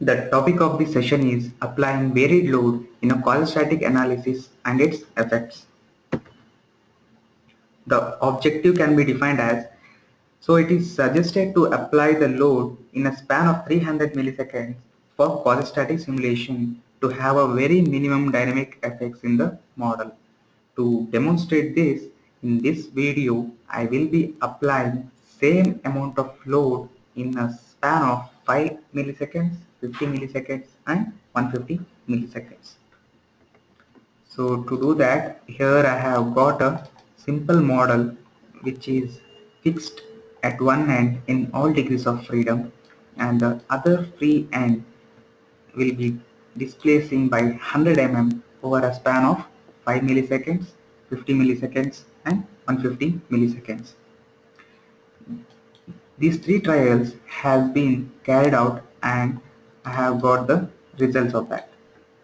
The topic of this session is applying varied load in a quasi-static analysis and its effects. The objective can be defined as, so it is suggested to apply the load in a span of 300 milliseconds for quasi-static simulation to have a very minimum dynamic effects in the model. To demonstrate this, in this video, I will be applying same amount of load in a span of 5 milliseconds, 50 milliseconds and 150 milliseconds. So to do that, here I have got a simple model which is fixed at one end in all degrees of freedom, and the other free end will be displacing by 100 mm over a span of 5 milliseconds, 50 milliseconds and 150 milliseconds. These three trials have been carried out and I have got the results of that.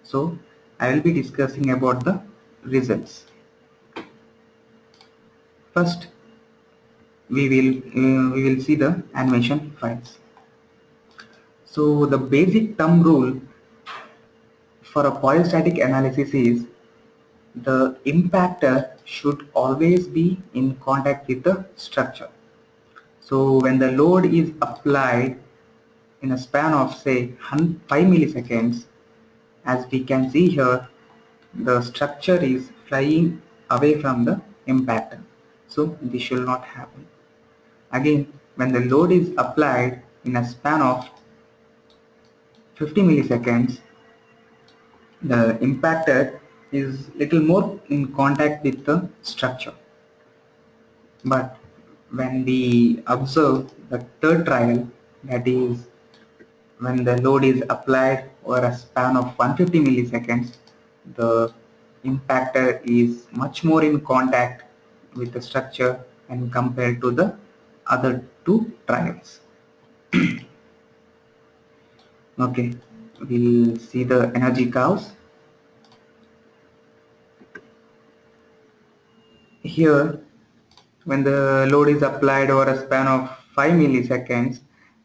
So I will be discussing about the results. First, we will see the animation files. So the basic thumb rule for a polystatic analysis is the impactor should always be in contact with the structure. So when the load is applied in a span of say 5 milliseconds, as we can see here, the structure is flying away from the impactor. So this should not happen. Again, when the load is applied in a span of 50 milliseconds, the impactor is little more in contact with the structure. But when we observe the third trial, that is when the load is applied over a span of 150 milliseconds, the impactor is much more in contact with the structure and compared to the other two trials. Okay, we'll see the energy curves. Here, when the load is applied over a span of 5 milliseconds,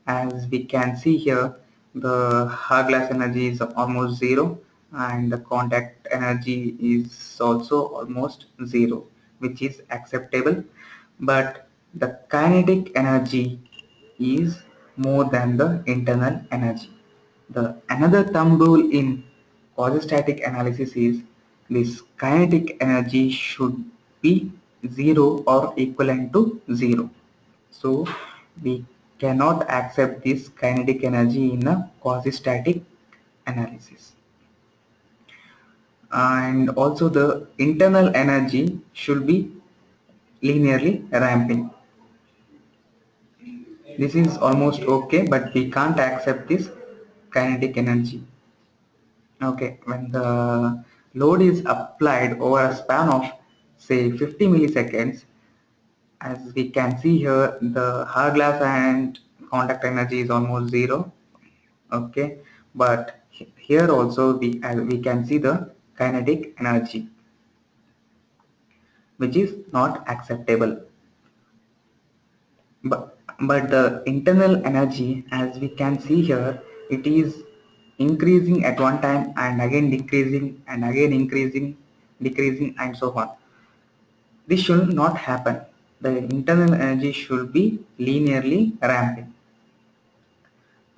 as we can see here, the hourglass energy is almost zero and the contact energy is also almost zero, which is acceptable. But the kinetic energy is more than the internal energy. The another thumb rule in quasi-static analysis is this kinetic energy should be 0 or equivalent to 0. So we cannot accept this kinetic energy in a quasi-static analysis. And also the internal energy should be linearly ramping. This is almost okay, but we can't accept this kinetic energy. Okay, when the load is applied over a span of say 50 milliseconds, as we can see here, the hourglass and contact energy is almost zero. Okay, but here also we can see the kinetic energy, which is not acceptable. But the internal energy, as we can see here, it is increasing at one time and again decreasing and again increasing, decreasing and so on. This should not happen. The internal energy should be linearly ramping.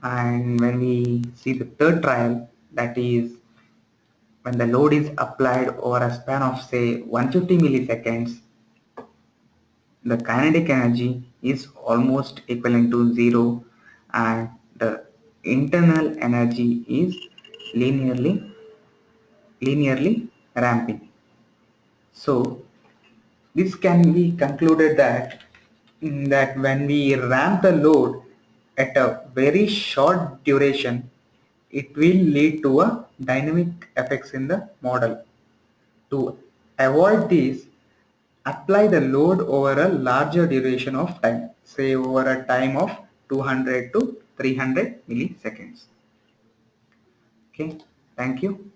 And when we see the third trial, that is when the load is applied over a span of say 150 milliseconds, the kinetic energy is almost equivalent to zero and the internal energy is linearly ramping. So this can be concluded that when we ramp the load at a very short duration, it will lead to a dynamic effects in the model. To avoid this, apply the load over a larger duration of time, say over a time of 200 to 300 milliseconds. Okay, thank you.